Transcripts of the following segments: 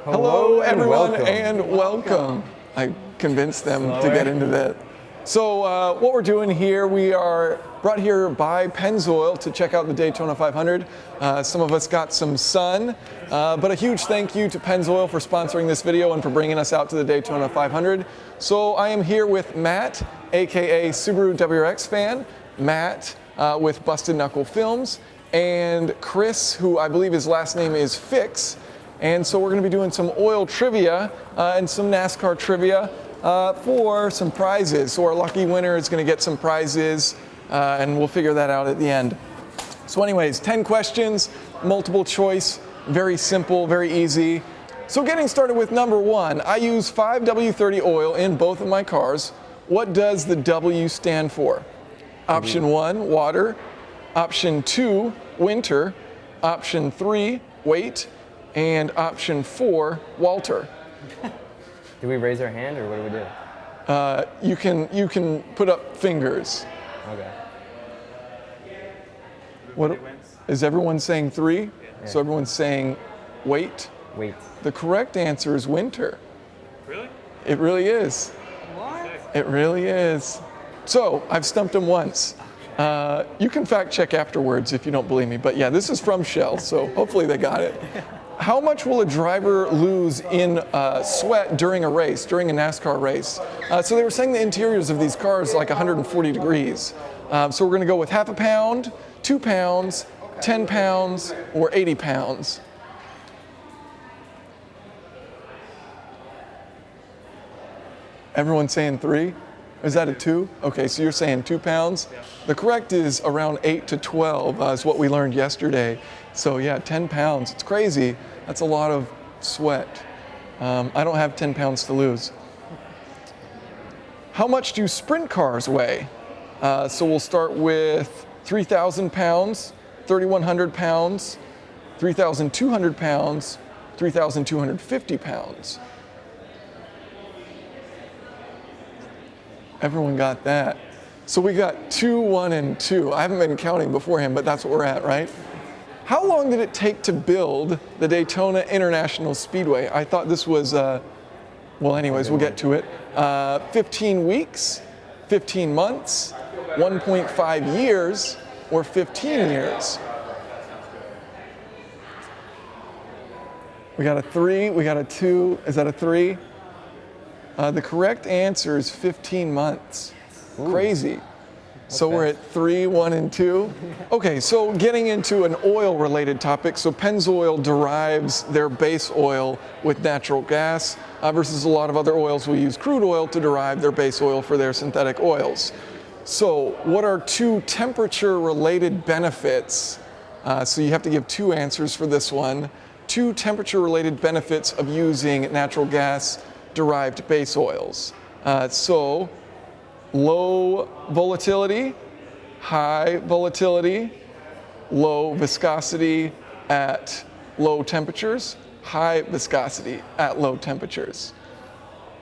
Hello everyone, and welcome. I convinced them to get into that. So what we're doing here, we are brought here by Pennzoil to check out the Daytona 500. Some of us got some sun, but a huge thank you to Pennzoil for sponsoring this video and for bringing us out to the Daytona 500. So I am here with Matt, aka SubaruWRXFan, Matt with Busted Knuckle Films, and Chris, who I believe his last name is Fix. And so we're going to be doing some oil trivia and some NASCAR trivia for some prizes. So our lucky winner is going to get some prizes, and we'll figure that out at the end. So anyways, 10 questions, multiple choice, very simple, very easy. So getting started with number one, I use 5W30 oil in both of my cars. What does the W stand for? Option 1, water. Option 2, winter. Option 3, weight. And option 4, Walter. Do we raise our hand or what do we do? You can put up fingers. Okay. What is everyone saying 3? Yeah. So everyone's saying weight. Weight. The correct answer is winter. Really? It really is. What? It really is. So I've stumped them once. You can fact check afterwards if you don't believe me. But yeah, this is from Shell, so hopefully they got it. How much will a driver lose in sweat during a race, during a NASCAR race? So they were saying the interiors of these cars like 140 degrees. So we're going to go with half a pound, 2 pounds, 10 pounds, or 80 pounds. Everyone saying 3? Is that a 2? Okay, so you're saying 2 pounds? Yeah. The correct is around 8 to 12 is what we learned yesterday. So yeah, 10 pounds, it's crazy. That's a lot of sweat. I don't have 10 pounds to lose. How much do sprint cars weigh? So we'll start with 3,000 pounds, 3,100 pounds, 3,200 pounds, 3,250 pounds. Everyone got that. So we got 2, 1, and 2. I haven't been counting beforehand, but that's what we're at, right? How long did it take to build the Daytona International Speedway? I thought this was, well anyways, we'll get to it. 15 weeks, 15 months, 1.5 years, or 15 years? We got a 3, we got a 2, is that a 3? The correct answer is 15 months. Ooh. Crazy. So we're at 3, 1, and 2. Okay, so getting into an oil-related topic. So Pennzoil derives their base oil with natural gas versus a lot of other oils will use crude oil to derive their base oil for their synthetic oils. So what are 2 temperature-related benefits? So you have to give 2 answers for this one. 2 temperature-related benefits of using natural gas derived base oils. So low volatility, high volatility, low viscosity at low temperatures, high viscosity at low temperatures.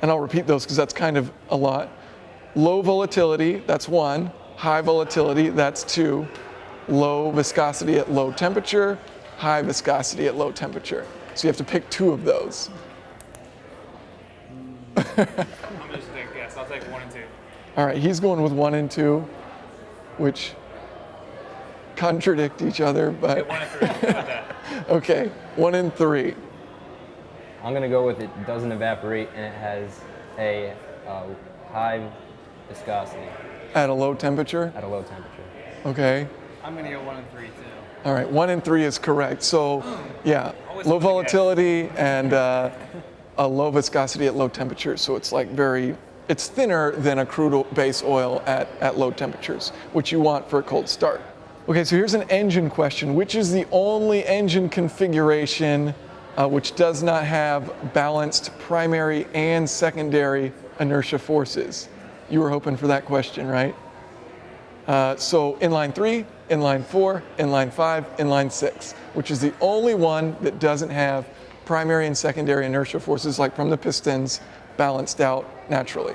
And I'll repeat those because that's kind of a lot. Low volatility, that's 1. High volatility, that's 2. Low viscosity at low temperature, high viscosity at low temperature. So you have to pick 2 of those. I'm just going to guess. I'll take 1 and 2. All right, he's going with 1 and 2, which contradict each other, but Okay, 1 and 3. How about that? Okay, 1 and 3. I'm going to go with it doesn't evaporate and it has a high viscosity. At a low temperature? At a low temperature. Okay. I'm going to go 1 and 3 too. All right, 1 and 3 is correct. So, yeah, low volatility and a low viscosity at low temperatures. So it's like it's thinner than a crude base oil at low temperatures, which you want for a cold start. Okay, so here's an engine question. Which is the only engine configuration which does not have balanced primary and secondary inertia forces? You were hoping for that question, right? So inline 3, inline 4, inline 5, inline 6, which is the only one that doesn't have primary and secondary inertia forces like from the pistons balanced out naturally.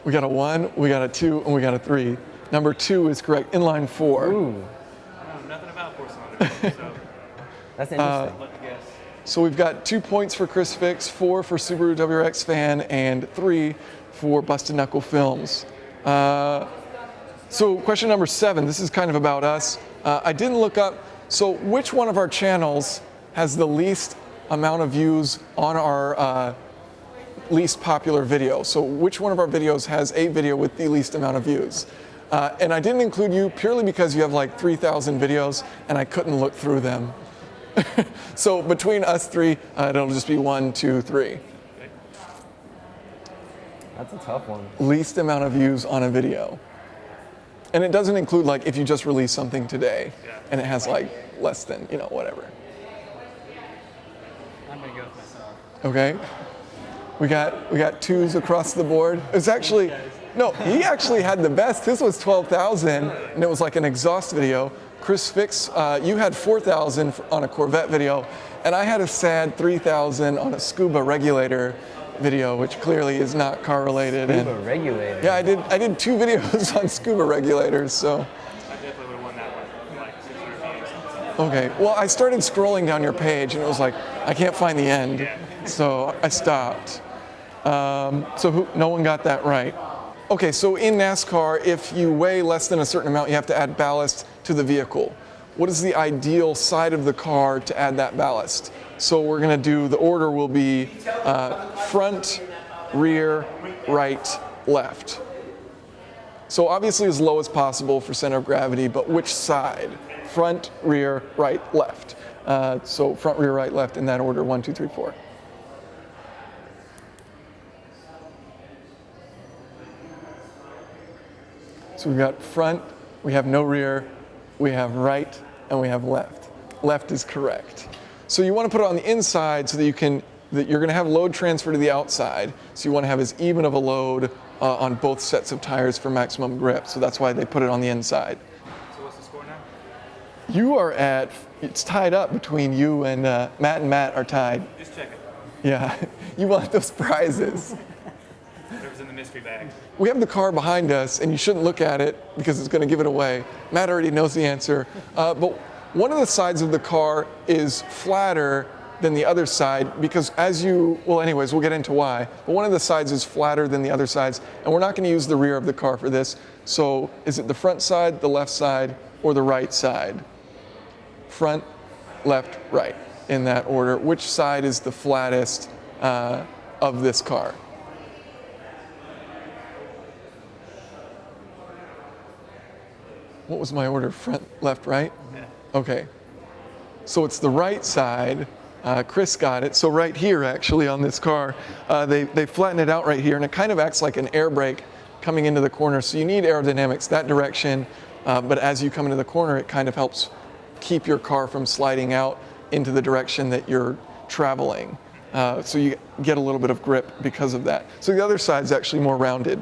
We got a 1, we got a 2, and we got a 3. Number 2 is correct. Inline 4. Ooh. I know nothing about force on it, so. That's interesting. Let me guess. So we've got 2 points for ChrisFix, 4 for SubaruWRXFan, and 3 for Busted Knuckle Films. So question number 7, this is kind of about us. I didn't look up, so which one of our channels has the least amount of views on our least popular video? So which one of our videos has a video with the least amount of views? And I didn't include you purely because you have like 3,000 videos and I couldn't look through them. So between us 3, it'll just be 1, 2, 3. That's a tough one. Least amount of views on a video. And it doesn't include like if you just released something today and it has like less than, whatever. I'm gonna go with myself. Okay. We got 2s across the board. It's actually, no, he actually had the best. His was 12,000 and it was like an exhaust video. ChrisFix, you had 4,000 on a Corvette video, and I had a sad 3,000 on a scuba regulator video, which clearly is not car related. Scuba regulator? Yeah, I did 2 videos on scuba regulators, so. I definitely would have won that one, like 600 views. Okay, well, I started scrolling down your page and it was like, I can't find the end, so I stopped. No one got that right. Okay, so in NASCAR, if you weigh less than a certain amount, you have to add ballast to the vehicle. What is the ideal side of the car to add that ballast? So we're gonna do, the order will be front, rear, right, left. So obviously as low as possible for center of gravity, but which side? Front, rear, right, left. So front, rear, right, left in that order, 1, 2, 3, 4. So we've got front, we have no rear, we have right, and we have left. Left is correct. So you want to put it on the inside so that you're going to have load transfer to the outside. So you want to have as even of a load on both sets of tires for maximum grip. So that's why they put it on the inside. So what's the score now? You are it's tied up between you and Matt are tied. Just check it. Yeah, you want those prizes. Whatever's in the mystery bag. We have the car behind us, and you shouldn't look at it because it's going to give it away. Matt already knows the answer. But one of the sides of the car is flatter than the other side because anyways, we'll get into why. But one of the sides is flatter than the other sides, and we're not going to use the rear of the car for this. So is it the front side, the left side, or the right side? Front, left, right, in that order. Which side is the flattest of this car? What was my order? Front, left, right? Yeah. Okay. So it's the right side. Chris got it. So right here, actually, on this car, they flatten it out right here, and it kind of acts like an air brake coming into the corner. So you need aerodynamics that direction, but as you come into the corner, it kind of helps keep your car from sliding out into the direction that you're traveling. So you get a little bit of grip because of that. So the other side's actually more rounded,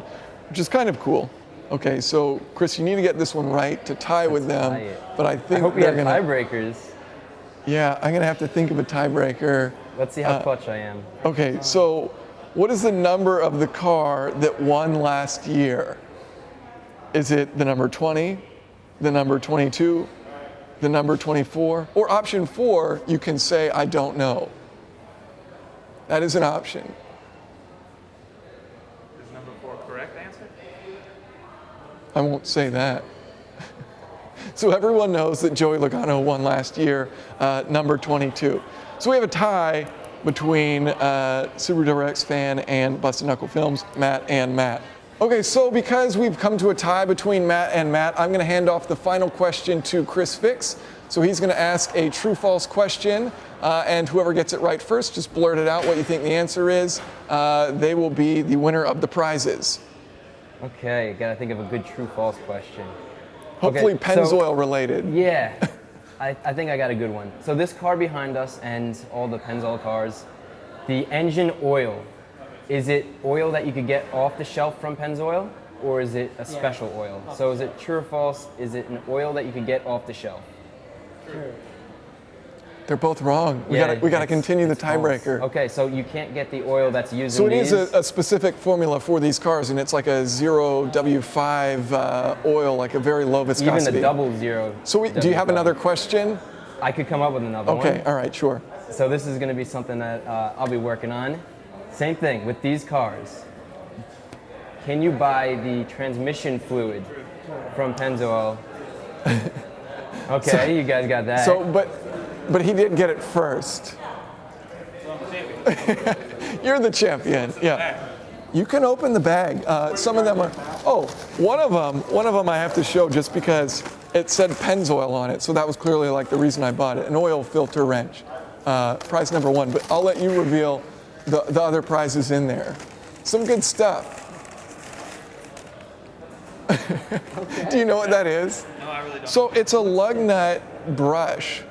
which is kind of cool. Okay, so Chris, you need to get this one right to tie with them, but I think I hope we they're have gonna. tiebreakers. Yeah, I'm gonna have to think of a tiebreaker. Let's see how clutch I am. Okay, so what is the number of the car that won last year? Is it the number 20, the number 22, the number 24, or option 4? You can say I don't know. That is an option. Is number 4 correct answer? I won't say that. So everyone knows that Joey Logano won last year, number 22. So we have a tie between SubaruWRXFan and Busted Knuckle Films, Matt and Matt. Okay, so because we've come to a tie between Matt and Matt, I'm going to hand off the final question to ChrisFix. So he's going to ask a true-false question, and whoever gets it right first, just blurt it out what you think the answer is. They will be the winner of the prizes. Okay, gotta think of a good true-false question. Hopefully Okay, Pennzoil related. Yeah, I think I got a good one. So this car behind us and all the Pennzoil cars, the engine oil, is it oil that you could get off the shelf from Pennzoil, or is it a special oil? So is it true or false? Is it an oil that you could get off the shelf? True. They're both wrong. We gotta continue the tiebreaker. Okay, so you can't get the oil that's used So in it these? is a specific formula for these cars, and it's like a 0W5 oil, like a very low viscosity. Even the double zero. So do you have W5. another question? I could come up with another one. Okay, all right, sure. So this is going to be something that I'll be working on. Same thing with these cars. Can you buy the transmission fluid from Pennzoil? Okay, you guys got that. So, but he didn't get it first. You're the champion. Yeah. You can open the bag. Some of them are. Oh, one of them I have to show just because it said Pennzoil on it. So that was clearly like the reason I bought it. An oil filter wrench. Prize number 1. But I'll let you reveal the other prizes in there. Some good stuff. Okay. Do you know what that is? No, I really don't. So it's a lug nut brush.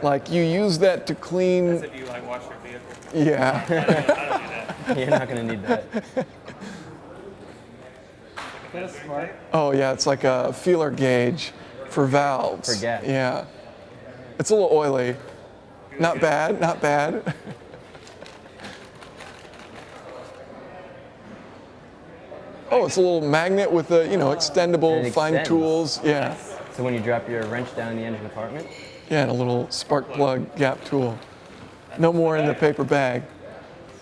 Like you use that to clean. As if you like wash your vehicle. Yeah. I don't do that. You're not going to need that. Oh yeah, it's like a feeler gauge for valves. For gas. Yeah. It's a little oily. Not bad, not bad. Oh, it's a little magnet with a, extendable And it fine extends. tools. Yeah. So when you drop your wrench down in the engine compartment, Yeah, and a little spark plug gap tool. No more in the paper bag.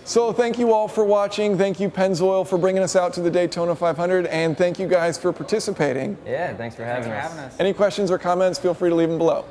So thank you all for watching. Thank you, Pennzoil, for bringing us out to the Daytona 500. And thank you guys for participating. yeah, thanks for having us. Any questions or comments, feel free to leave them below.